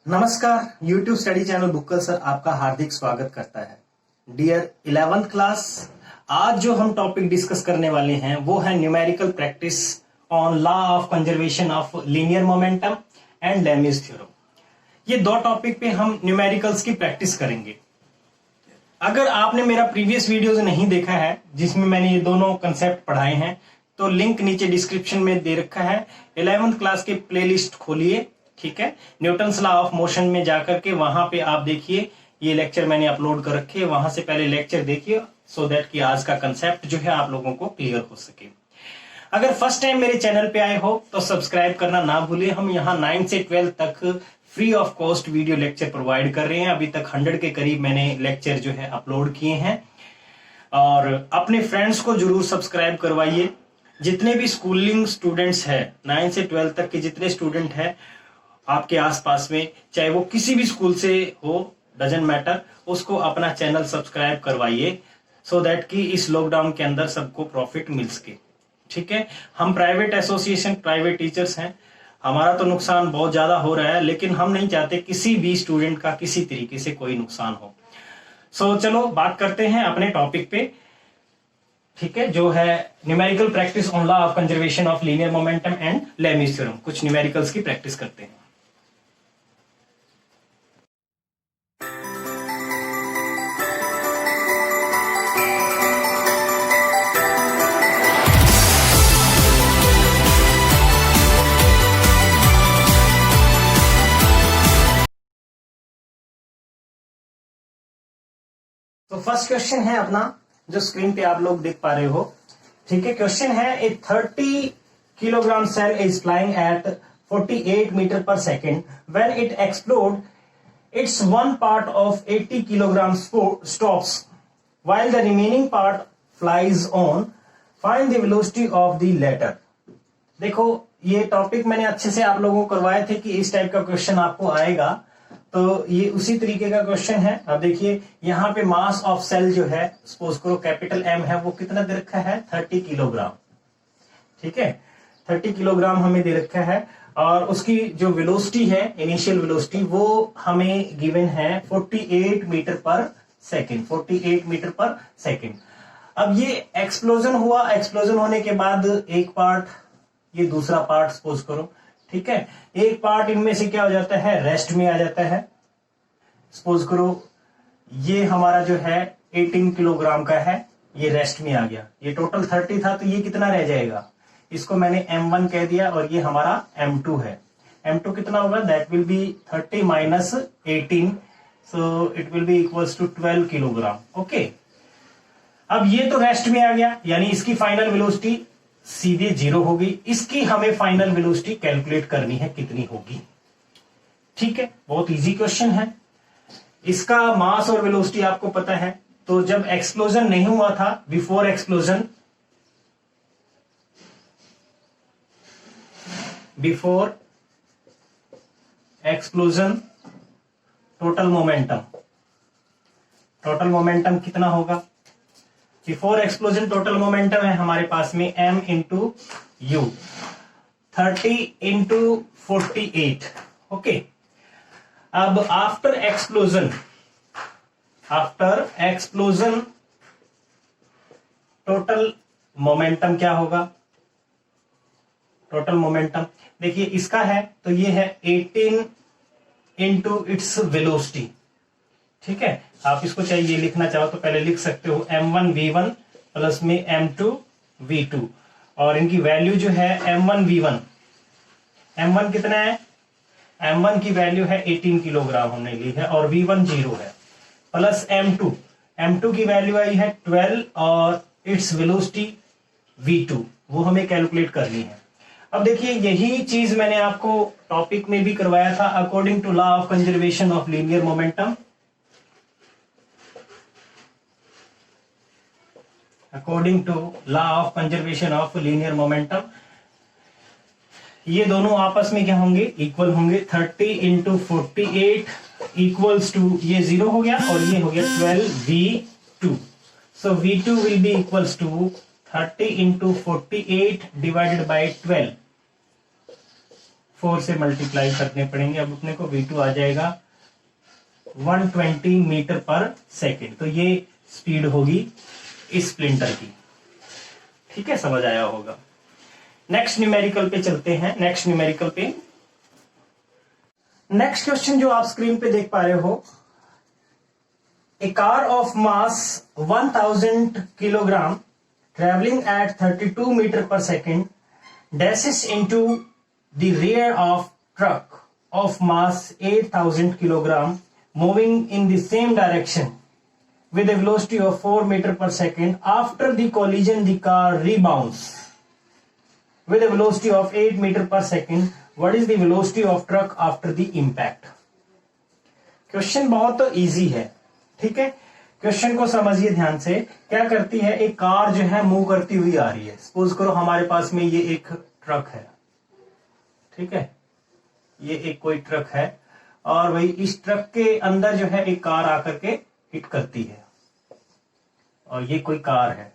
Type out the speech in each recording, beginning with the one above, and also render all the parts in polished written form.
नमस्कार, YouTube study channel Bukkal sir आपका हार्दिक स्वागत करता है। डियर 11th क्लास, आज जो हम टॉपिक डिस्कस करने वाले हैं वो है numerical practice on law of conservation of linear momentum and Lami's theorem. ये दो टॉपिक पे हम न्यूमेरिकल्स की प्रैक्टिस करेंगे। अगर आपने मेरा प्रीवियस वीडियोज नहीं देखा है जिसमें मैंने ये दोनों कंसेप्ट पढ़ाए हैं तो लिंक नीचे डिस्क्रिप्शन में दे रखा है। 11th क्लास के प्लेलिस्ट खोलिए, ठीक है, न्यूटन्स लॉ ऑफ मोशन में जाकर के वहां पे आप देखिए ये लेक्चर मैंने अपलोड कर रखे हैं, वहां से पहले लेक्चर देखिए सो दैट कि आज का कंसेप्ट जो है आप लोगों को क्लियर हो सके। अगर फर्स्ट टाइम मेरे चैनल पे आए हो तो सब्सक्राइब करना ना भूलिए। हम यहाँ 9 से 12 तक free of cost video lecture provide कर रहे हैं। अभी तक 100 के करीब मैंने लेक्चर जो है अपलोड किए हैं और अपने फ्रेंड्स को जरूर सब्सक्राइब करवाइए। जितने भी स्कूलिंग स्टूडेंट्स हैं, 9 से 12 तक के जितने स्टूडेंट हैं आपके आसपास में, चाहे वो किसी भी स्कूल से हो, डजंट मैटर, उसको अपना चैनल सब्सक्राइब करवाइए सो दैट कि इस लॉकडाउन के अंदर सबको प्रॉफिट मिल सके। ठीक है, हम प्राइवेट एसोसिएशन, प्राइवेट टीचर्स हैं, हमारा तो नुकसान बहुत ज्यादा हो रहा है लेकिन हम नहीं चाहते किसी भी स्टूडेंट का किसी तरीके से कोई नुकसान हो। सो चलो बात करते हैं अपने टॉपिक पे, ठीक है, जो है numerical practice on law of conservation of linear momentum and Lami's theorem. कुछ न्यूमेरिकल्स की प्रैक्टिस करते हैं। तो फर्स्ट क्वेश्चन है अपना जो स्क्रीन पे आप लोग देख पा रहे हो, ठीक है। क्वेश्चन है a 30 kilogram shell is flying at 48 metre पर second when it explode its one part of 80 kilogram stops while the remaining part flies on, find the velocity of the latter. देखो ये टॉपिक मैंने अच्छे से आप लोगों को करवाए थे कि इस टाइप का क्वेश्चन आपको आएगा, तो ये उसी तरीके का क्वेश्चन है। अब देखिए यहाँ पे मास ऑफ सेल जो है, सपोज करो कैपिटल एम है, वो कितना दे रखा है 30 किलोग्राम, ठीक है, 30 किलोग्राम हमें दे रखा है और उसकी जो वेलोसिटी है, इनिशियल वेलोसिटी, वो हमें गिवन है 48 मीटर पर सेकेंड, 48 मीटर पर सेकेंड। अब ये एक्सप्लोजन हुआ, एक्सप्लोजन होने के बाद एक पार्ट, ये दूसरा पार्ट सपोज करो, ठीक है, एक पार्ट इनमें से क्या हो जाता है, रेस्ट में आ जाता है। सपोज करो ये हमारा जो है 18 किलोग्राम का है, ये रेस्ट में आ गया। ये टोटल 30 था तो ये कितना रह जाएगा, इसको मैंने M1 कह दिया और ये हमारा M2 है। M2 कितना होगा, that will be 30 minus 18, so it will be equals to 12 kilogram. Okay, अब ये तो रेस्ट में आ गया, यानी इसकी फाइनल वेलोसिटी सीधे 0 होगी। इसकी हमें फाइनल वेलोसिटी कैलकुलेट करनी है, कितनी होगी, ठीक है, बहुत इजी क्वेश्चन है। इसका मास और वेलोसिटी आपको पता है, तो जब एक्सप्लोजन नहीं हुआ था, before explosion, before explosion total momentum, total momentum कितना होगा, बिफोर एक्सप्लोजन टोटल मोमेंटम है हमारे पास में m into you, 30 into 48। Okay, अब after explosion, after explosion total momentum क्या होगा, टोटल मोमेंटम देखिए इसका है तो ये है 18 इंटू इट्स वेलोसिटी, ठीक है। आप इसको चाहिए लिखना चाहो तो पहले लिख सकते हो m1 v1 प्लस में m2 v2 और इनकी वैल्यू जो है m1 v1, m1 कितना है, m1 की वैल्यू है 18 किलोग्राम हमने ली है और v1 0 है, प्लस m2, m2 की वैल्यू आई है 12 और इट्स वेलोसिटी v2, वो हमें कैलकुलेट करनी है। अब देखिए यही चीज मैंने आपको टॉपिक में भी करवाया था, according to law of conservation of linear momentum, according to law of conservation of linear momentum, ये दोनों आपस में क्या होंगे, इक्वल होंगे। 30 इंटू 48 इक्वल्स टू, ये 0 हो गया और ये हो गया 12v2, so v2 will be equals to 30 into 48 divided by 12, 4 से मल्टीप्लाई करने पड़ेंगे। अब अपने को V2 आ जाएगा 120 मीटर पर सेकेंड। तो ये स्पीड होगी इस स्प्लिंटर की। ठीक है, समझ आया होगा। नेक्स्ट न्यूमेरिकल पे चलते हैं। नेक्स्ट न्यूमेरिकल पे नेक्स्ट क्वेश्चन जो आप स्क्रीन पे देख पा रहे हो, a car of mass 1000 kilogram traveling at 32 meter per second dashes into the rear of truck of mass 8000 kilogram moving in the same direction with a velocity of 4 meter per second. After the collision the car rebounds with a velocity of 8 meter per second. What is the velocity of truck after the impact? Question बहुत easy है। ठीक है, question को समझिए ध्यान से। क्या करती है, एक कार जो है मूव करती हुई आ रही है। सपोज करो हमारे पास में ये एक ट्रक है। ठीक है, ये एक कोई ट्रक है और वही इस ट्रक के अंदर जो है एक कार आकर के हिट करती है और ये कोई कार है।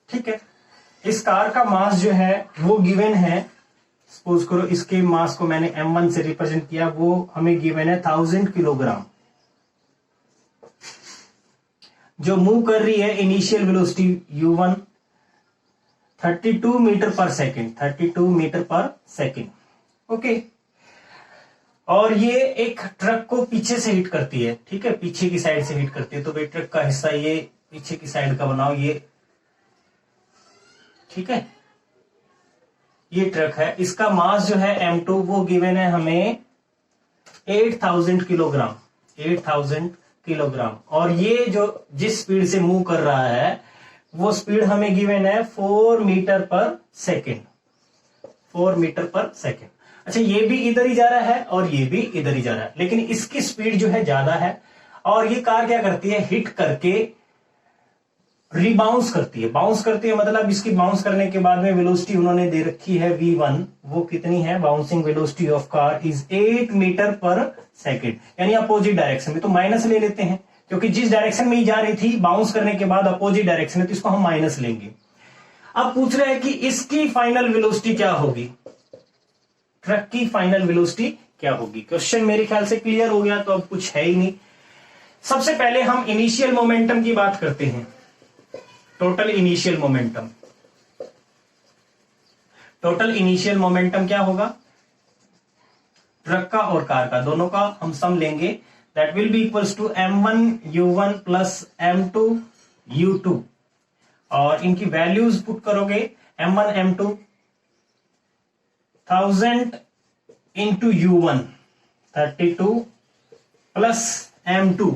ठीक है, इस कार का मास जो है वो गिवन है। सपोज करो इसके मास को मैंने m1 से रिप्रेजेंट किया, वो हमें गिवन है 1000 किलोग्राम। जो मूव कर रही है इनिशियल वेलोसिटी u1 32 मीटर पर सेकेंड, 32 मीटर पर सेकेंड। ओके, और ये एक ट्रक को पीछे से हिट करती है। ठीक है, पीछे की साइड से हिट करती है। तो भाई ट्रक का हिस्सा ये पीछे की साइड का बनाओ ये। ठीक है, ये ट्रक है, इसका मास जो है m2 वो गिवन है हमें 8000 किलोग्राम, 8000 किलोग्राम। और ये जो जिस स्पीड से मूव कर रहा है वो स्पीड हमें गिवन है 4 मीटर पर सेकेंड, 4 मीटर पर सेकेंड। अच्छा, ये भी इधर ही जा रहा है और ये भी इधर ही जा रहा है, लेकिन इसकी स्पीड जो है ज्यादा है। और ये कार क्या करती है, हिट करके रिबाउंस करती है। बाउंस करती है मतलब इसकी बाउंस करने के बाद में वेलोसिटी उन्होंने दे रखी है v1। वो कितनी है, bouncing velocity of car is 8 metre पर सेकेंड, यानी अपोजिट डायरेक्शन में। तो माइनस ले लेते हैं क्योंकि जिस डायरेक्शन में ही जा रही थी बाउंस करने के बाद अपोजिट डायरेक्शन है, तो इसको हम माइनस लेंगे। अब पूछ रहे हैं कि इसकी फाइनल वेलोसिटी क्या होगी, ट्रक की फाइनल वेलोसिटी क्या होगी। क्वेश्चन मेरे ख्याल से क्लियर हो गया, तो अब कुछ है ही नहीं। सबसे पहले हम इनिशियल मोमेंटम की बात करते हैं। Total initial momentum, total initial momentum क्या होगा, ट्रक का और कार का दोनों का हम सम लेंगे। That will be equals to m1 u1 plus m2 u2। और इनकी वैल्यूज पुट करोगे, m1 m2 1000 into u1 32 plus m2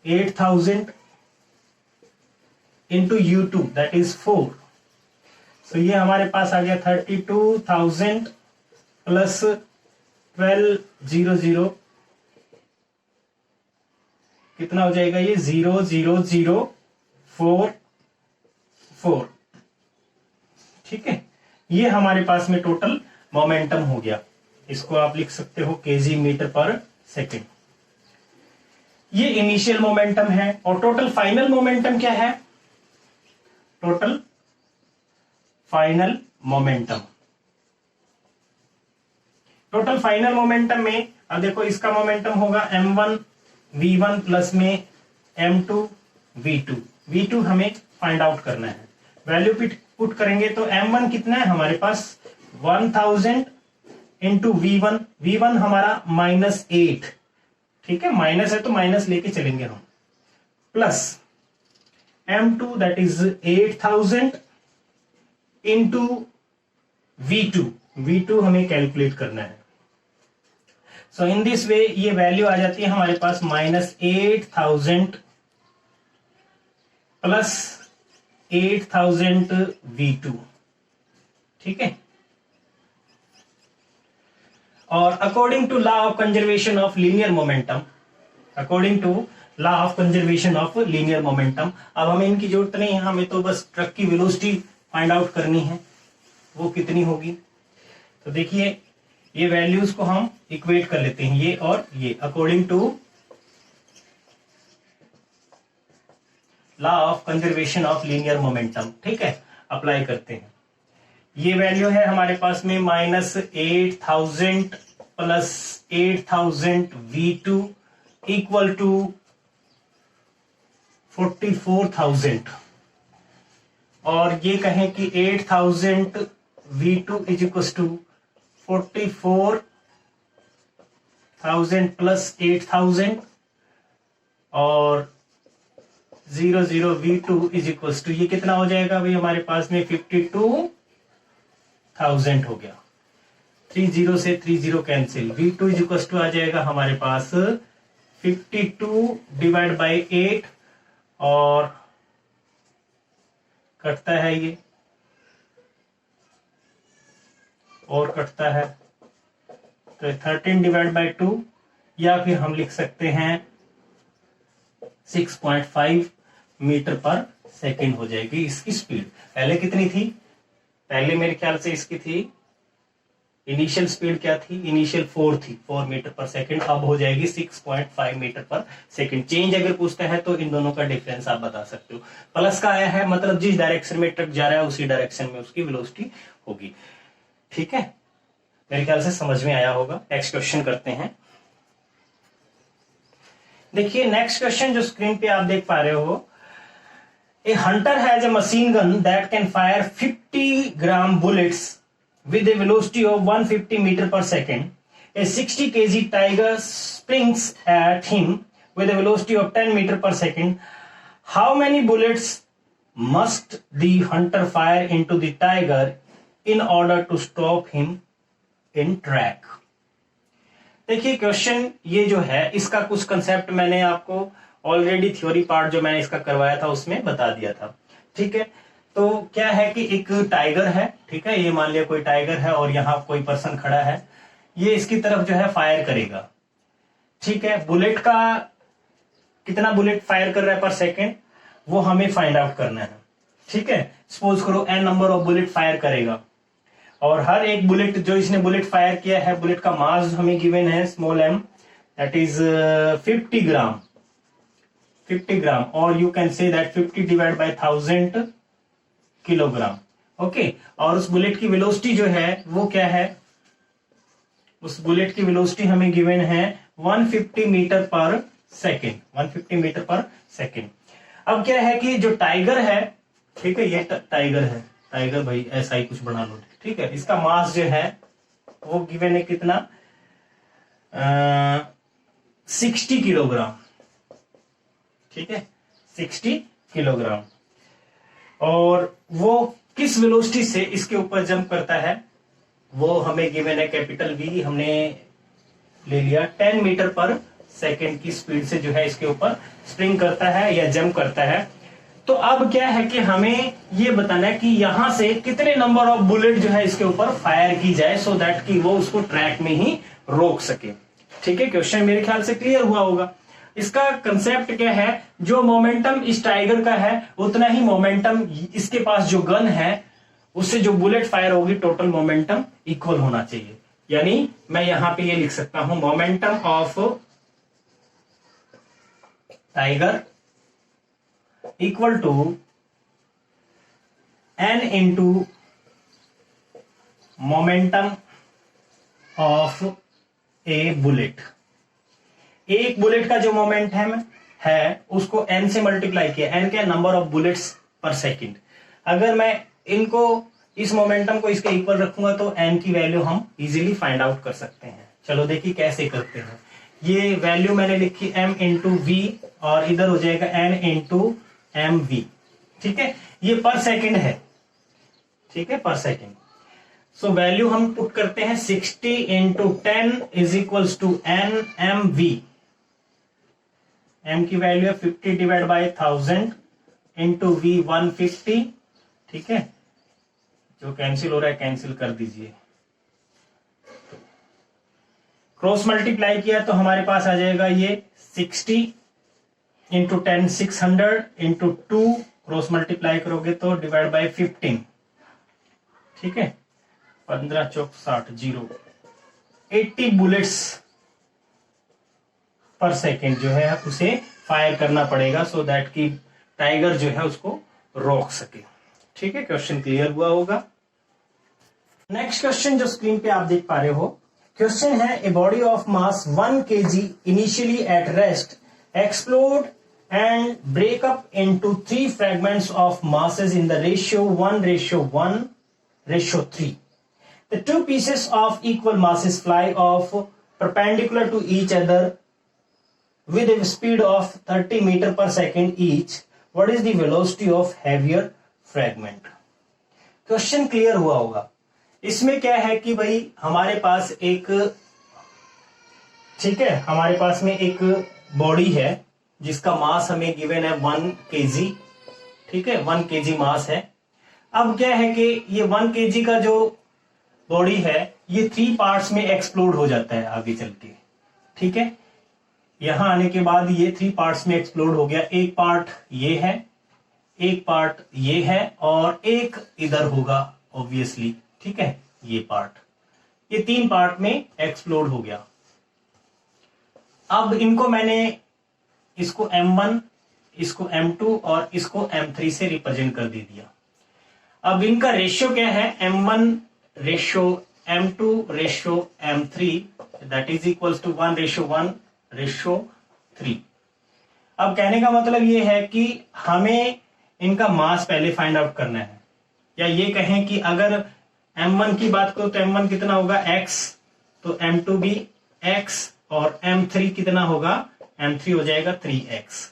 8000 into u2 that is 4। तो ये हमारे पास आ गया 32,000 प्लस 1200 कितना हो जाएगा, ये 0,004,4। ठीक है, ये हमारे पास में टोटल मोमेंटम हो गया। इसको आप लिख सकते हो kg मीटर पर सेकेंड। ये इनिशियल मोमेंटम है। और टोटल फाइनल मोमेंटम क्या है, total final momentum, total final momentum में अब देखो इसका मोमेंटम होगा m1 v1 प्लस में m2 v2। v2 हमें फाइंड आउट करना है, वैल्यू पुट करेंगे तो m1 कितना है हमारे पास 1000 इंटू v1, v1 हमारा -8। ठीक है, माइनस है तो माइनस लेके चलेंगे हम, plus m2 that is 8000 into v2, v2 हमें कैलकुलेट करना है। सो इन दिस वे ये वैल्यू आ जाती है हमारे पास -8000 प्लस 8000 v2। ठीक है, और according to law of conservation of linear momentum, according to law of conservation of linear momentum, अब हमें इनकी जरूरत नहीं है, हमें तो बस ट्रक की वेलोसिटी फाइंड आउट करनी है, वो कितनी होगी। तो देखिए ये वैल्यूज को हम इक्वेट कर लेते हैं, ये और ये, according to law of conservation of linear momentum. ठीक है, अप्लाई करते हैं। ये वैल्यू है हमारे पास में -8000 प्लस 8000 V2 इक्वल टू 44,000, और ये कहें कि 8000 V2 is equal to 44,000 plus 8000 और 00 V2 इज इक्वल टू ये कितना हो जाएगा भाई हमारे पास में 52,000 हो गया। 30 से 30 cancel, V2 is equal to आ जाएगा हमारे पास 52 डिवाइड बाई 8 और कटता है ये और कटता है तो 13 डिवाइड बाई 2, या फिर हम लिख सकते हैं 6.5 मीटर पर सेकेंड हो जाएगी इसकी स्पीड। पहले कितनी थी? पहले मेरे ख्याल से इसकी थी इनिशियल स्पीड क्या थी? इनिशियल 4 थी, 4 मीटर पर सेकेंड। अब हो जाएगी 6.5 मीटर पर सेकेंड। चेंज अगर पूछता है तो इन दोनों का डिफरेंस आप बता सकते हो। प्लस का आया है मतलब जिस डायरेक्शन में ट्रक जा रहा है उसी डायरेक्शन में उसकी वेलोसिटी होगी। ठीक है, मेरे ख्याल से समझ में आया होगा। नेक्स्ट क्वेश्चन करते हैं। देखिए नेक्स्ट क्वेश्चन जो स्क्रीन पे आप देख पा रहे हो, ए Hunter has a machine gun that can fire 50 gram bullets with a velocity of 150 meter per second. A 60 kg tiger springs at him with a velocity of 10 meter per second. How many bullets must the hunter fire into the tiger in order to stop him in track? देखिए question ये जो है इसका कुछ concept मैंने आपको already theory part जो मैंने इसका करवाया था उसमें बता दिया था। ठीक है, तो क्या है कि एक टाइगर है, ठीक है, ये मान लिया कोई टाइगर है और यहाँ कोई पर्सन खड़ा है, ये इसकी तरफ जो है फायर करेगा। ठीक है, बुलेट का कितना बुलेट फायर कर रहा है पर सेकेंड वो हमें फाइंड आउट करना है। ठीक है, सपोज करो n number of bullet fire करेगा और हर एक बुलेट जो इसने बुलेट फायर किया है, बुलेट का मास हमें गिवन है स्मॉल m, दैट इज 50 ग्राम, 50 ग्राम, और you can say that 50 divide by 1000 kilogram. Okay, और उस बुलेट की वेलोसिटी जो है वो क्या है? उस बुलेट की वेलोसिटी हमें गिवन है 150 मीटर पर सेकेंड, 150 मीटर पर सेकेंड। अब क्या है कि जो टाइगर है, ठीक है, ये टाइगर है, टाइगर भाई ऐसा ही कुछ बना लो। ठीक है, इसका मास जो है वो गिवन है कितना? 60 किलोग्राम। ठीक है, 60 किलोग्राम, और वो किस वेलोसिटी से इसके ऊपर जंप करता है वो हमें गिवन है कैपिटल V, हमने ले लिया 10 मीटर पर सेकेंड की स्पीड से जो है इसके ऊपर स्प्रिंग करता है या जंप करता है। तो अब क्या है कि हमें ये बताना है कि यहां से कितने नंबर ऑफ बुलेट जो है इसके ऊपर फायर की जाए सो दैट कि वो उसको ट्रैक में ही रोक सके। ठीक है, क्वेश्चन मेरे ख्याल से क्लियर हुआ होगा। इसका कंसेप्ट क्या है? जो मोमेंटम इस टाइगर का है उतना ही मोमेंटम इसके पास जो गन है उससे जो बुलेट फायर होगी टोटल मोमेंटम इक्वल होना चाहिए। यानी मैं यहां पे ये लिख सकता हूं momentum of tiger equal to n into momentum of a bullet. एक बुलेट का जो मोमेंटम है उसको n से मल्टीप्लाई किया, n क्या नंबर ऑफ बुलेट्स पर सेकंड। अगर मैं इनको इस मोमेंटम को इसके इक्वल रखूंगा तो n की वैल्यू हम इजीली फाइंड आउट कर सकते हैं। चलो देखिए कैसे करते हैं। ये वैल्यू मैंने लिखी m इंटू वी और इधर हो जाएगा n इंटू एम वी। ठीक है, ये पर सेकंड है। ठीक है, पर सेकंड। सो वैल्यू हम पुट करते हैं 60 into 10 is equals to n M V. m की वैल्यू है 50 डिवाइड बाई 1000 इंटू वी 150। ठीक है, जो कैंसिल हो रहा है कैंसिल कर दीजिए। क्रॉस मल्टीप्लाई किया तो हमारे पास आ जाएगा ये 60 इंटू 10 600 इंटू 2 क्रॉस मल्टीप्लाई करोगे तो डिवाइड बाई 15। ठीक है, 15 चौक 60 0 80 बुलेट्स पर सेकेंड जो है उसे फायर करना पड़ेगा सो दैट कि टाइगर जो है उसको रोक सके। ठीक है, क्वेश्चन क्लियर हुआ होगा। नेक्स्ट क्वेश्चन जो स्क्रीन पे आप देख पा रहे हो, क्वेश्चन है a body of mass 1 kg initially at rest explode and break up into 3 fragments of masses in the ratio 1:1:3. The 2 pieces of equal masses fly off perpendicular to each other with a speed of 30 meter per second each. What is the velocity of heavier fragment? Question clear हुआ होगा। इसमें क्या है कि भाई हमारे पास एक, ठीक है, हमारे पास में एक बॉडी है जिसका मास हमें गिवन है 1 kg, ठीक है, 1 kg मास है। अब क्या है कि ये 1 kg का जो बॉडी है ये 3 पार्ट्स में एक्सप्लोड हो जाता है आगे चल के, ठीक है। यहां आने के बाद ये 3 पार्ट्स में एक्सप्लोड हो गया। एक पार्ट ये है, एक पार्ट ये है और एक इधर होगा ऑब्वियसली, ठीक है, ये पार्ट, ये 3 पार्ट में एक्सप्लोड हो गया। अब इनको मैंने, इसको M1, इसको M2 और इसको M3 से रिप्रेजेंट कर दे दिया। अब इनका रेशियो क्या है, M1 ratio M2 ratio M3 that is equals to 1:1:3। अब कहने का मतलब ये है कि हमें इनका मास पहले फाइंड आउट करना है, या ये कहें कि अगर M1 की बात करो तो M1 कितना होगा x, तो M2 भी x और M3 कितना होगा, M3 हो जाएगा 3x,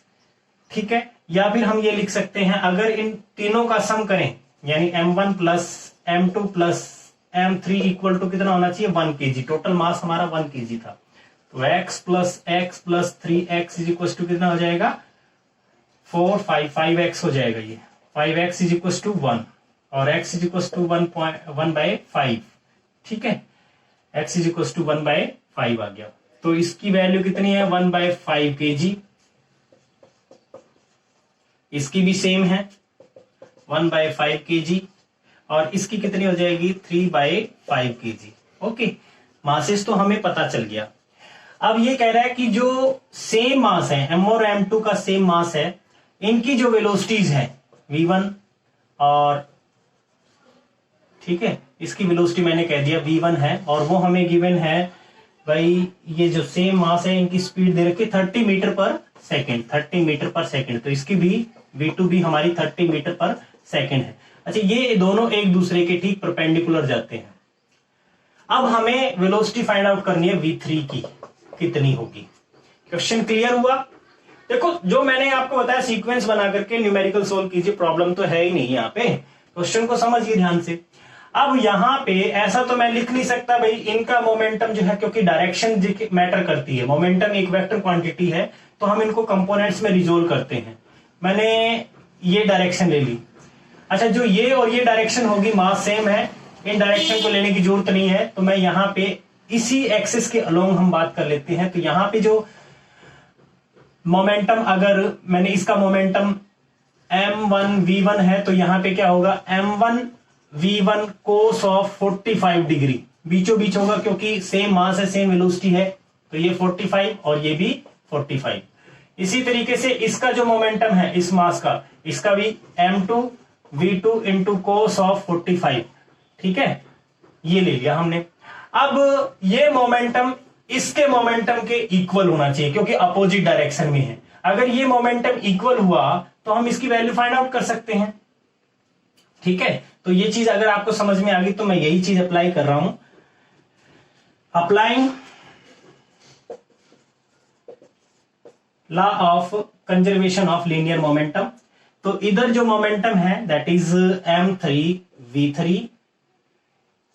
ठीक है। या फिर हम ये लिख सकते हैं अगर इन तीनों का सम करें यानी M1 plus M2 plus M3 equal to कितना होना चाहिए 1 kg। टोटल मास हमारा 1 kg था, तो x plus 3x is equal to कितना हो जाएगा 5x हो जाएगा। ये 5x इज इक्वल टू 1 और x इज इक्वल टू 1/5, ठीक है, x इज इक्वल टू 1/5 आ गया। तो इसकी वैल्यू कितनी है 1/5 kg, इसकी भी सेम है 1/5 kg और इसकी कितनी हो जाएगी 3/5 kg। ओके, मासेस तो हमें पता चल गया। अब ये कह रहा है कि जो सेम मास है M और M2 का सेम मास है, इनकी जो वेलोसिटीज है V1 और, ठीक है, इसकी वेलोसिटी मैंने कह दिया V1 है और वो हमें गिवन है भाई, ये जो सेम मास है इनकी स्पीड दे रखी 30 मीटर पर सेकेंड, 30 मीटर पर सेकेंड, तो इसकी भी V2 भी हमारी 30 मीटर पर सेकेंड है। अच्छा, ये दोनों एक दूसरे के ठीक परपेंडिकुलर जाते हैं। अब हमें वेलोसिटी फाइंड आउट करनी है V3 की कितनी होगी। क्वेश्चन क्लियर हुआ? देखो, जो मैंने आपको बताया सीक्वेंस बना करके न्यूमेरिकल सोल्व कीजिए, प्रॉब्लम तो है ही नहीं यहाँ पे, क्वेश्चन को समझिए ध्यान से। अब यहाँ पे ऐसा तो मैं लिख नहीं सकता भाई इनका मोमेंटम जो है, क्योंकि डायरेक्शन मैटर करती है, मोमेंटम एक वेक्टर क्वांटिटी है, तो हम इनको कंपोनेंट्स में रिजोल्व करते हैं। मैंने ये डायरेक्शन ले ली। अच्छा, जो ये और ये डायरेक्शन होगी मास सेम है, इन डायरेक्शन को लेने की जरूरत नहीं है, तो मैं यहाँ पे इसी एक्सिस के अलोंग हम बात कर लेते हैं। तो यहाँ पे जो मोमेंटम, अगर मैंने इसका मोमेंटम M1 V1 है, तो यहाँ पे क्या होगा M1 V1 cos of 45 degree, बीचों बीच होगा क्योंकि सेम मास है, सेम वेलोसिटी है, तो ये 45 और ये भी 45। इसी तरीके से इसका जो मोमेंटम है इस मास का, इसका भी M2 V2 into cos of 45, ठीक है, ये ले लिया हमने। अब ये मोमेंटम इसके मोमेंटम के इक्वल होना चाहिए क्योंकि अपोजिट डायरेक्शन में है। अगर ये मोमेंटम इक्वल हुआ तो हम इसकी वैल्यू फाइंड आउट कर सकते हैं, ठीक है। तो ये चीज अगर आपको समझ में आ गई तो मैं यही चीज अप्लाई कर रहा हूं, applying law of conservation of linear momentum. तो इधर जो मोमेंटम है that is M3 V3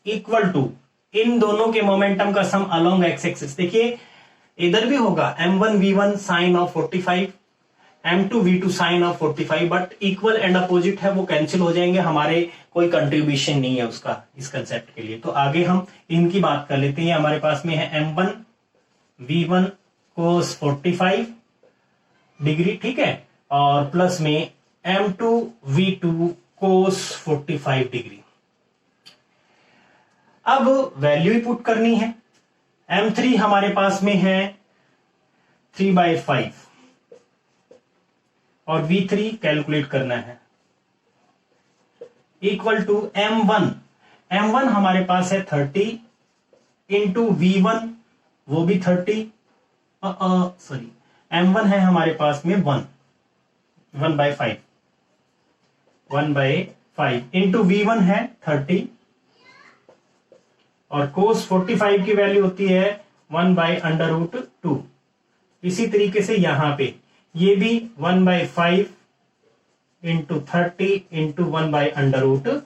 equal to इन दोनों के मोमेंटम का सम अलोंग एक्स एक्सिस। देखिए इधर भी होगा M1 V1 sine of 45, M2 V2 sine of 45, but equal and opposite है, वो कैंसिल हो जाएंगे, हमारे कोई कंट्रीब्यूशन नहीं है उसका इस कंसेप्ट के लिए। तो आगे हम इनकी बात कर लेते हैं। हमारे पास में है M1 V1 कोस 45 डिग्री, ठीक है, और प्लस में M2 V2 कोस 45 डिग्री। अब वैल्यू ही पुट करनी है। M3 हमारे पास में है 3/5 और V3 कैलकुलेट करना है, इक्वल टू M1। M1 हमारे पास है 30 इंटू V1 वो भी 30, सॉरी M1 है हमारे पास में 1/5 इंटू V1 है 30 और cos 45 की वैल्यू होती है 1/√2। इसी तरीके से यहां पे ये भी 1/5 इंटू 30 इंटू 1/√2।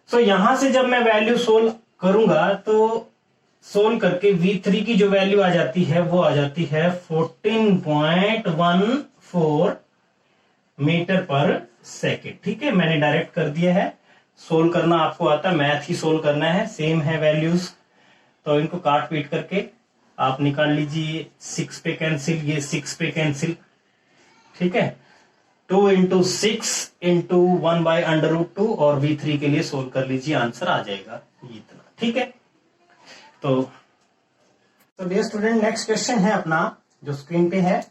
सो यहां से जब मैं वैल्यू सोल्व करूंगा तो सोल्व करके V3 की जो वैल्यू आ जाती है वो आ जाती है 14.14 मीटर पर सेकेंड। ठीक है, मैंने डायरेक्ट कर दिया है। सोल्व करना आपको आता है, मैथ ही सोल्व करना है, सेम है वैल्यूज। तो इनको काट पीट करके आप निकाल लीजिए, 6 पे कैंसिल, ये 6 पे कैंसिल। ठीक है, 2 इंटू 6 इंटू 1/√2 और V3 के लिए सोल्व कर लीजिए, आंसर आ जाएगा इतना। ठीक है, तो डियर स्टूडेंट नेक्स्ट क्वेश्चन है अपना जो स्क्रीन पे है।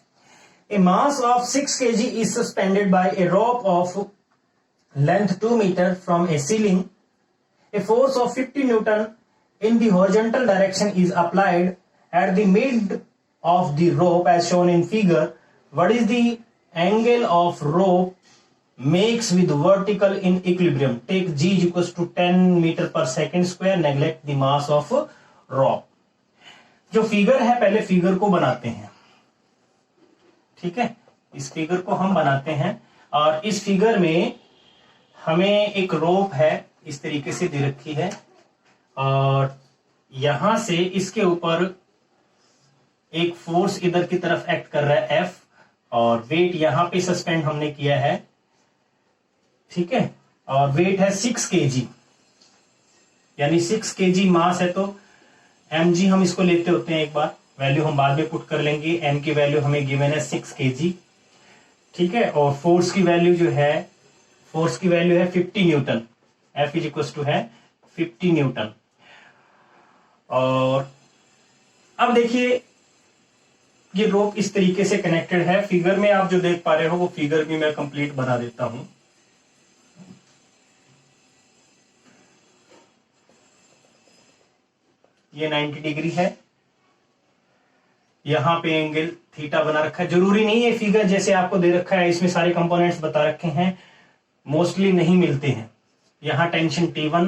A mass of 6 kg is suspended by a rope of length 2 metre from a ceiling. A force of 50 newton in the horizontal direction is applied at the mid of the rope as shown in figure. What is the angle of rope makes with vertical in equilibrium? Take G is equals to 10 meter per second square. Neglect the mass of rope. जो figure है पहले figure को बनाते हैं। ठीक है, इस figure को हम बनाते हैं और इस फिगर में हमें एक रोप है इस तरीके से दे रखी है और यहां से इसके ऊपर एक फोर्स इधर की तरफ एक्ट कर रहा है F और वेट यहां पे सस्पेंड हमने किया है। ठीक है, और वेट है 6 kg, यानी 6 kg मास है तो mg हम इसको लेते होते हैं, एक बार वैल्यू हम बाद में पुट कर लेंगे। m की वैल्यू हमें गिवन है 6 kg। ठीक है, और फोर्स की वैल्यू जो है, फोर्स की वैल्यू है 50 newton. F is equal to है 50 न्यूटन। और अब देखिए ये रोप इस तरीके से कनेक्टेड है। फिगर में आप जो देख पा रहे हो वो फिगर भी मैं कंप्लीट बना देता हूं। ये 90 डिग्री है, यहां पे एंगल थीटा बना रखा है। जरूरी नहीं है फिगर जैसे आपको दे रखा है इसमें सारे कंपोनेंट्स बता रखे हैं, मोस्टली नहीं मिलते हैं। यहां टेंशन T1,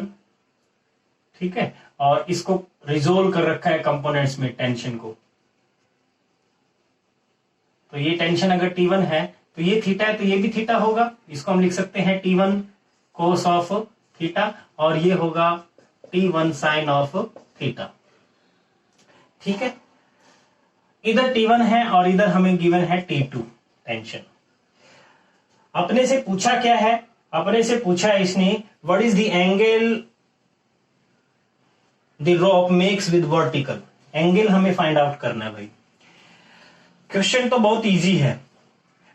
ठीक है, और इसको रिजोल्व कर रखा है कंपोनेंट्स में टेंशन को। तो ये टेंशन अगर T1 है तो ये थीटा है तो ये भी थीटा होगा। इसको हम लिख सकते हैं T1 कोस ऑफ थीटा और ये होगा T1 साइन ऑफ थीटा। ठीक है, इधर T1 है और इधर हमें गिवन है T2 टेंशन। अपने से पूछा क्या है, अपने से पूछा है इसने what is the angle the rope makes with vertical. Angle हमें फाइंड आउट करना है भाई। क्वेश्चन तो बहुत इजी है,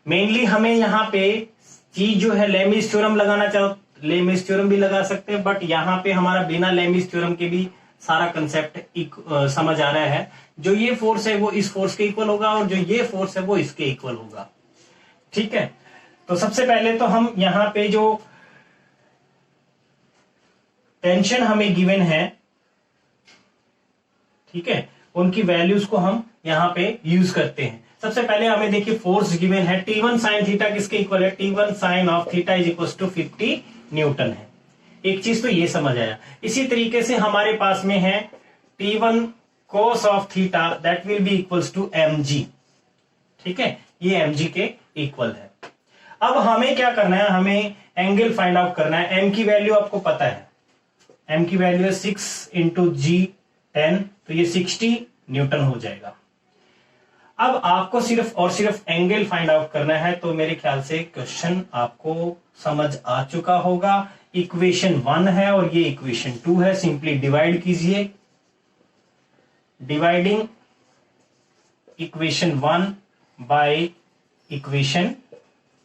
मेनली हमें यहां पे चीज जो है लेमिस थ्योरम लगाना चाहो, लेमिस थ्योरम भी लगा सकते हैं, बट यहां पे हमारा बिना लेमिस थ्योरम के भी सारा कंसेप्ट समझ आ रहा है। जो ये फोर्स है वो इस फोर्स के इक्वल होगा और जो ये फोर्स है वो इसके इक्वल होगा। ठीक है, तो सबसे पहले तो हम यहां पे जो टेंशन हमें गिवन है, ठीक है, उनकी वैल्यूज को हम यहां पे यूज करते हैं। सबसे पहले हमें देखिए फोर्स गिवन है T1 साइन थीटा किसके इक्वल है, T1 sine of theta is equal to 50 newton है। एक चीज तो ये समझ आया। इसी तरीके से हमारे पास में है T1 cos of theta that will be equals to mg। ठीक है, ये mg के इक्वल है। अब हमें क्या करना है, हमें एंगल फाइंड आउट करना है। m की वैल्यू आपको पता है, m की वैल्यू है 6 इंटू जी 10, तो ये 60 न्यूटन हो जाएगा। अब आपको सिर्फ और सिर्फ एंगल फाइंड आउट करना है, तो मेरे ख्याल से क्वेश्चन आपको समझ आ चुका होगा। इक्वेशन 1 है और ये इक्वेशन 2 है, सिंपली डिवाइड कीजिए। Dividing equation 1 by equation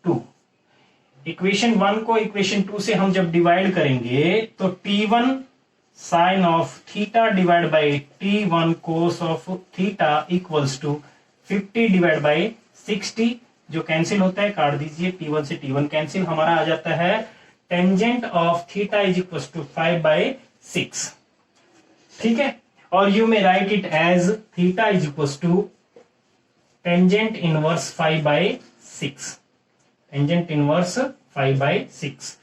2। Equation 1 को इक्वेशन 2 से हम जब डिवाइड करेंगे तो T1 sine of theta divide by T1 cos of theta equals to 50 divide by 60। जो कैंसिल होता है काट दीजिए, T1 से T1 कैंसिल, हमारा आ जाता है tangent of theta is equal to 5/6, ठीक है। और you may write it as theta is equal to tangent inverse 5/6, tangent inverse 5/6।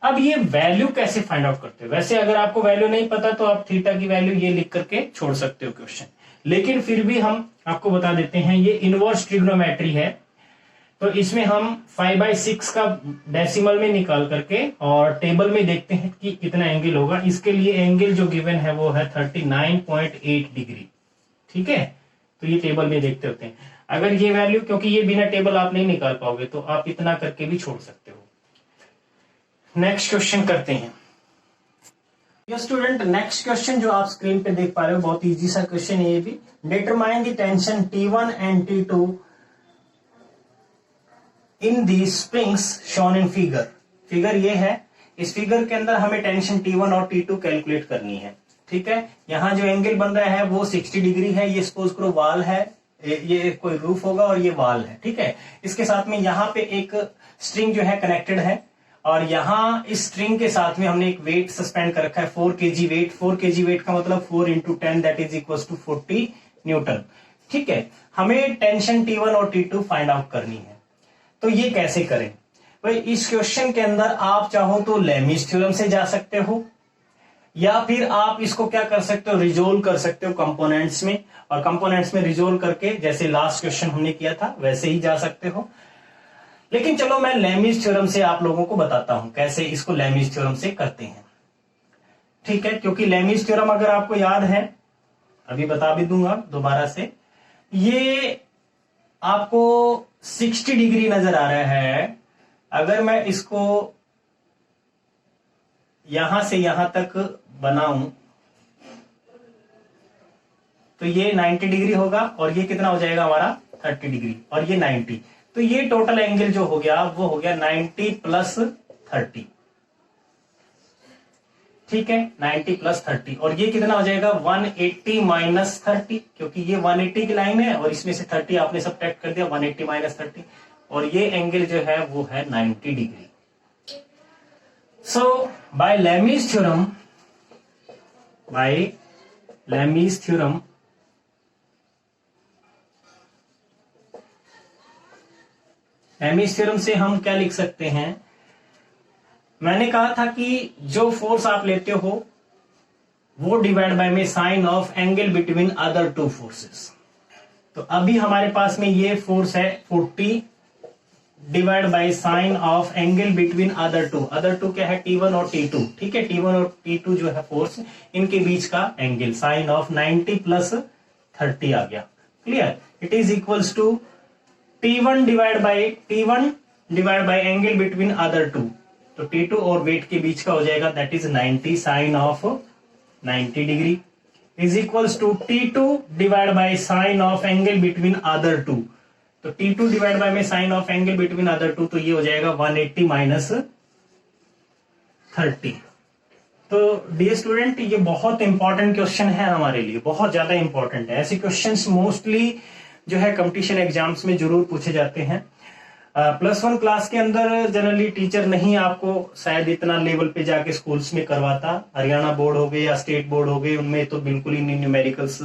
अब ये वैल्यू कैसे फाइंड आउट करते हो? वैसे अगर आपको वैल्यू नहीं पता तो आप थीटा की वैल्यू ये लिख करके छोड़ सकते हो क्वेश्चन, लेकिन फिर भी हम आपको बता देते हैं। ये इनवर्स ट्रिग्नोमेट्री है, तो इसमें हम 5/6 का डेसिमल में निकाल करके और टेबल में देखते हैं कि कितना एंगल होगा। इसके लिए एंगल जो गिवन है वो है 39.8 डिग्री, ठीक है। तो ये टेबल में देखते होते हैं। अगर ये वैल्यू, क्योंकि ये बिना टेबल आप नहीं निकाल पाओगे, तो आप इतना करके भी छोड़ सकते हो। नेक्स्ट क्वेश्चन करते हैं। ये स्टूडेंट, नेक्स्ट क्वेश्चन जो आप स्क्रीन पे देख पा रहे हो, बहुत इजी सा क्वेश्चन है ये भी। Determine the tension T1 and T2 in the springs shown in figure. Figure ये है, इस फिगर के अंदर हमें टेंशन T1 और T2 कैलकुलेट करनी है, ठीक है। यहाँ जो एंगल बन रहा है वो 60 डिग्री है। ये सपोज करो वाल है, ये कोई रूफ होगा और ये वाल है, ठीक है। इसके साथ में यहाँ पे एक स्ट्रिंग जो है कनेक्टेड है, और यहाँ इस स्ट्रिंग के साथ में हमने एक वेट सस्पेंड कर रखा है, 4 kg वेट। 4 kg वेट का मतलब 4 × 10 that is equal to 40 newton, ठीक है। हमें टेंशन T1 और T2 फाइंड आउट करनी है, तो ये कैसे करें भाई? इस क्वेश्चन के अंदर आप चाहो तो लेमीज थ्योरम से जा सकते हो, या फिर आप इसको क्या कर सकते हो, रिजोल्व कर सकते हो कंपोनेंट्स में, और कंपोनेंट्स में रिजोल्व करके जैसे लास्ट क्वेश्चन हमने किया था वैसे ही जा सकते हो। लेकिन चलो मैं लेमीज थ्योरम से आप लोगों को बताता हूं कैसे इसको लेमीज थ्योरम से करते हैं, ठीक है। क्योंकि लेमीज थ्योरम अगर आपको याद है, अभी बता भी दूंगा दोबारा से, ये आपको 60 डिग्री नजर आ रहा है। अगर मैं इसको यहां से यहां तक बनाऊं तो ये 90 डिग्री होगा, और ये कितना हो जाएगा हमारा 30 डिग्री, और ये 90। तो ये टोटल एंगल जो हो गया वो हो गया 90 + 30, ठीक है। 90 + 30, और ये कितना हो जाएगा 180 - 30, क्योंकि ये 180 की लाइन है और इसमें से 30 आपने सब्ट्रैक्ट कर दिया, 180 - 30, और ये एंगल जो है वो है 90 degree. So by Lami's theorem, Lami's theorem से हम क्या लिख सकते हैं? मैंने कहा था कि जो फोर्स आप लेते हो वो डिवाइड बाय में sine of angle between other two forces. तो अभी हमारे पास में ये फोर्स है 40 divide by sine of angle between other two क्या है? T1 और T2, ठीक है। T1 और T2 जो है फोर्स, इनके बीच का एंगल साइन ऑफ 90 + 30 आ गया। Clear? It is equals to T1 divide by angle between other two, तो T2 और वेट के बीच का हो जाएगा that is 90 sine of 90 degree is equals to T2 divide by sine of angle between other two. तो T2 divide by में sine of angle between other two, तो ये हो जाएगा 180 - 30। तो डियर स्टूडेंट, ये बहुत इंपॉर्टेंट क्वेश्चन है हमारे लिए, बहुत ज्यादा इंपॉर्टेंट है। ऐसे क्वेश्चंस मोस्टली जो है कंपटीशन एग्जाम्स में जरूर पूछे जाते हैं। +1 क्लास के अंदर जनरली टीचर नहीं आपको शायद इतना लेवल पे जाके स्कूल्स में करवाता। हरियाणा बोर्ड हो गए या स्टेट बोर्ड हो गए, उनमें तो बिल्कुल ही नहीं न्यूमेरिकल्स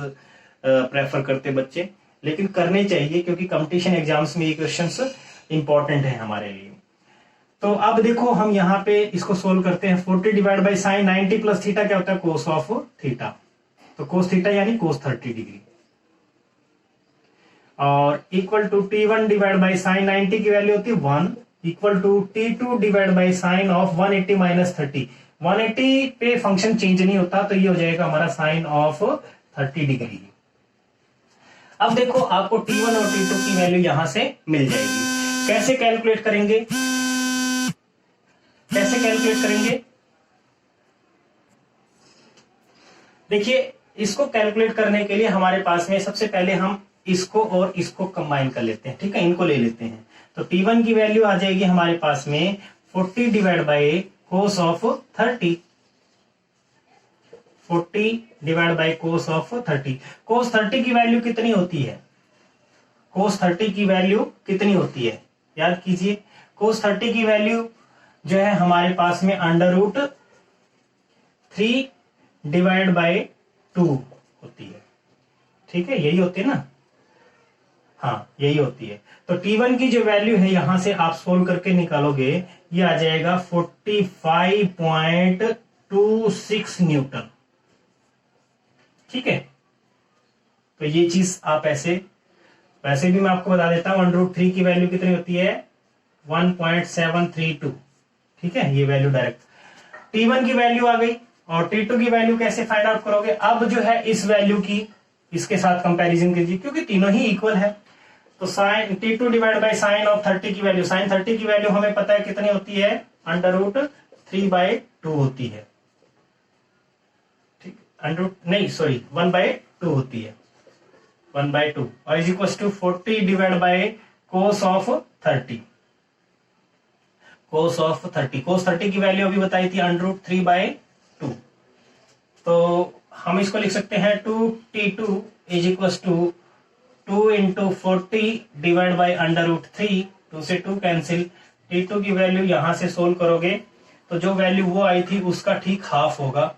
प्रेफर करते बच्चे, लेकिन करने चाहिए क्योंकि कंपटीशन एग्जाम्स में ये क्वेश्चंस इंपॉर्टेंट है हमारे लिए। तो अब देखो हम यहाँ पे इसको सोल्व करते हैं। 40 डिवाइड बाई साइन 90 + थीटा क्या होता है? Cos of theta. तो कोस थीटा यानी कोस 30 डिग्री, और equal to T1 divide by sine 90 की वैल्यू होती है 1, equal to T2 divide by sine of 180 - 30। 180 पे फंक्शन चेंज नहीं होता, तो ये हो जाएगा हमारा साइन ऑफ 30 डिग्री। अब देखो आपको T1 और T2 की वैल्यू यहां से मिल जाएगी। कैसे कैलकुलेट करेंगे? देखिए, इसको कैलकुलेट करने के लिए हमारे पास में सबसे पहले हम इसको और इसको कंबाइन कर लेते हैं, ठीक है। इनको ले लेते हैं, तो T1 की वैल्यू आ जाएगी हमारे पास में 40 divide by cos of 30। 40 divide by cos of 30। Cos 30 की वैल्यू कितनी होती है? कोस 30 की वैल्यू कितनी होती है? याद कीजिए, कोस 30 की वैल्यू जो है हमारे पास में √3 डिवाइड बाय 2 होती है। ठीक है, यही होती है ना, हाँ यही होती है। तो T1 की जो वैल्यू है यहां से आप सोल्व करके निकालोगे, ये आ जाएगा 45.26 न्यूटन। ठीक है, तो ये चीज आप ऐसे, वैसे भी मैं आपको बता देता हूं √3 की वैल्यू कितनी होती है 1.732। ठीक है, ये वैल्यू डायरेक्ट T1 की वैल्यू आ गई। और T2 की वैल्यू कैसे फाइंड आउट करोगे, अब जो है इस वैल्यू की इसके साथ कंपैरिजन कीजिए क्योंकि तीनों ही इक्वल है। तो sine T2 divide by sine of 30 की वैल्यू, साइन 30 की वैल्यू हमें पता है कितनी होती है √3/2 होती है। ठीक, नहीं सॉरी 1/2 होती है, 1/2 और is equal to 40 divide by cos of 30। Cos of 30, cos 30 की वैल्यू अभी बताई थी √3/2। तो हम इसको लिख सकते हैं 2T2 is equal to 2 × 40 divide by √3, 2 से 2 कैंसिल। T2 की वैल्यू यहां से सोल्व करोगे तो जो वैल्यू वो आई थी उसका ठीक हाफ होगा।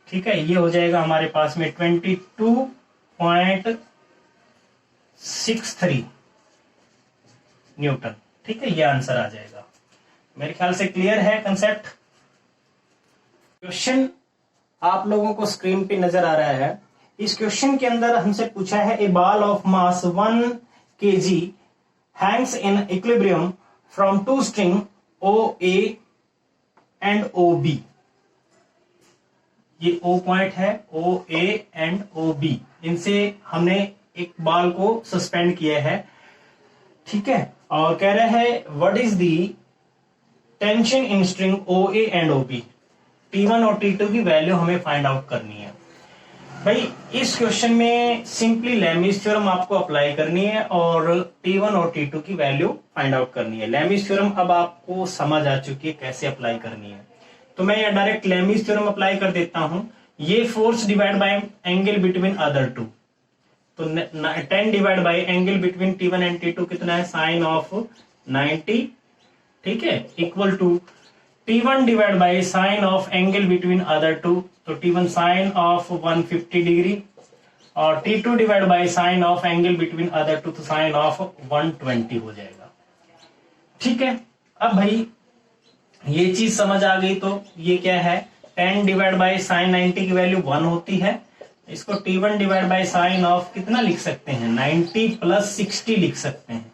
ठीक है, ये हो जाएगा हमारे पास में 22.63 न्यूटन। ठीक है, ये आंसर आ जाएगा। मेरे ख्याल से क्लियर है कंसेप्ट। क्वेश्चन आप लोगों को स्क्रीन पे नजर आ रहा है। इस क्वेश्चन के अंदर हमसे पूछा है a ball of mass 1 kg hangs in equilibrium from 2 string OA and OB। ये O पॉइंट है, OA एंड OB, इनसे हमने एक बॉल को सस्पेंड किया है। ठीक है, और कह रहा है what is the tension in string OA and OB। T1 और T2 की वैल्यू हमें फाइंड आउट करनी है। भाई इस क्वेश्चन में सिंपली लैमिस थ्योरम आपको अप्लाई करनी है और T1 और T2 की वैल्यू फाइंड आउट करनी है। लैमिस थ्योरम अब आपको समझ आ चुकी है कैसे अप्लाई करनी है, तो मैं यहाँ डायरेक्ट लैमिस थ्योरम अप्लाई कर देता हूं। ये force divide by angle between other two, तो 10 divide by angle between T1 and T2 कितना है साइन ऑफ 90। ठीक है, equal to T1 divide by sine of angle between other two, तो T1 साइन ऑफ 150 डिग्री और T2 divide by sine of angle between other two, तो sine of 120 हो जाएगा। ठीक है, अब भाई ये चीज समझ आ गई तो ये क्या है 10 डिवाइड बाय साइन 90 की वैल्यू 1 होती है। इसको T1 divide by sine of कितना लिख सकते हैं 90 + 60 लिख सकते हैं।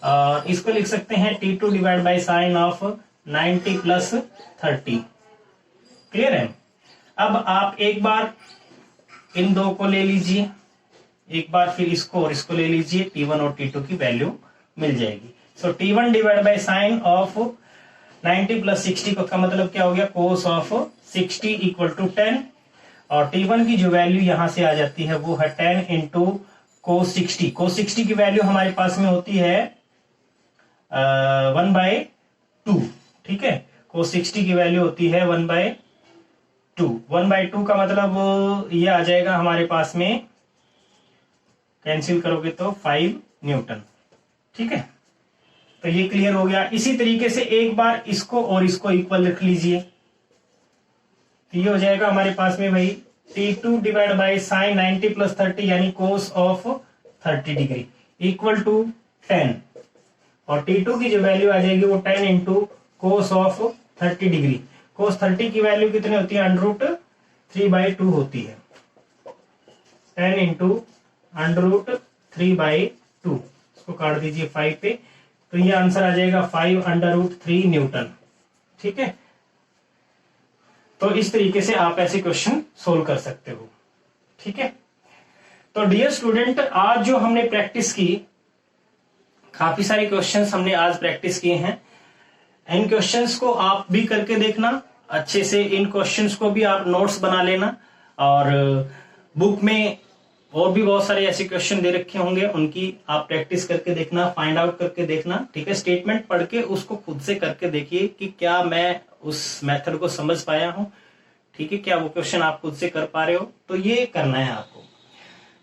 और इसको लिख सकते हैं T2 divide by sine of 90 + 30। Clear है। अब आप एक बार इन दो को ले लीजिए, एक बार फिर इसको और इसको ले लीजिए, T1 और T2 की वैल्यू मिल जाएगी। सो T1 divide by sine of 90 + 60 का मतलब क्या हो गया कोस ऑफ 60 = 10 और T1 की जो वैल्यू यहां से आ जाती है वो है 10 × कोस 60। कोस 60 की वैल्यू हमारे पास में होती है 1/2। ठीक है, कोस 60 की वैल्यू होती है 1/2। 1/2 का मतलब ये आ जाएगा हमारे पास में, कैंसिल करोगे तो 5 न्यूटन। ठीक है, तो ये क्लियर हो गया। इसी तरीके से एक बार इसको और इसको इक्वल रख लीजिए, तो ये हो जाएगा हमारे पास में भाई T2 डिवाइड बाय साइन 90 + 30 यानी cos of 30 degree equal to 10 और T2 की जो वैल्यू आ जाएगी वो 10 × कोस ऑफ 30 डिग्री। कोस 30 की वैल्यू कितनी होती है √3/2 होती है। 10 × √3/2, इसको काट दीजिए 5 पे, तो ये आंसर आ जाएगा 5/√3 न्यूटन। ठीक है, तो इस तरीके से आप ऐसे क्वेश्चन सोल्व कर सकते हो। ठीक है, तो डियर स्टूडेंट आज जो हमने प्रैक्टिस की, काफी सारे क्वेश्चंस हमने आज प्रैक्टिस किए हैं। इन क्वेश्चंस को आप भी करके देखना अच्छे से, इन क्वेश्चंस को भी आप नोट्स बना लेना और बुक में और भी बहुत सारे ऐसे क्वेश्चन दे रखे होंगे, उनकी आप प्रैक्टिस करके देखना, फाइंड आउट करके देखना। ठीक है, स्टेटमेंट पढ़ के उसको खुद से करके देखिए कि क्या मैं उस मेथड को समझ पाया हूं। ठीक है, क्या वो क्वेश्चन आप खुद से कर पा रहे हो, तो ये करना है आपको।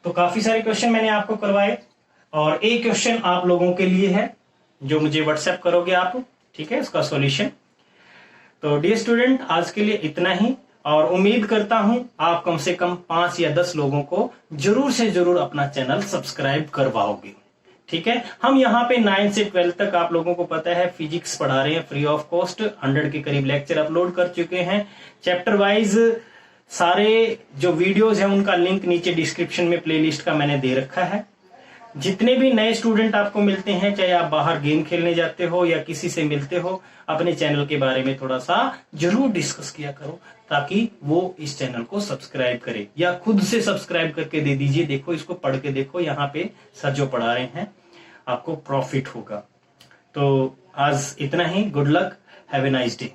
तो काफी सारे क्वेश्चन मैंने आपको करवाए और एक क्वेश्चन आप लोगों के लिए है जो मुझे व्हाट्सएप करोगे आप, ठीक है, उसका सॉल्यूशन। तो डियर स्टूडेंट, आज के लिए इतना ही, और उम्मीद करता हूं आप कम से कम 5 या 10 लोगों को जरूर से जरूर अपना चैनल सब्सक्राइब करवाओगे। ठीक है, हम यहाँ पे 9 से 12 तक आप लोगों को पता है फिजिक्स पढ़ा रहे हैं फ्री ऑफ कॉस्ट। 100 के करीब लेक्चर अपलोड कर चुके हैं। चैप्टर वाइज सारे जो वीडियोस हैं उनका लिंक नीचे डिस्क्रिप्शन में प्लेलिस्ट का मैंने दे रखा है। जितने भी नए स्टूडेंट आपको मिलते हैं, चाहे आप बाहर गेम खेलने जाते हो या किसी से मिलते हो, अपने चैनल के बारे में थोड़ा सा जरूर डिस्कस किया करो, ताकि वो इस चैनल को सब्सक्राइब करे, या खुद से सब्सक्राइब करके दे दीजिए। देखो, इसको पढ़ के देखो, यहाँ पे सर जो पढ़ा रहे हैं आपको प्रॉफिट होगा। तो आज इतना ही। Good luck, have a nice day.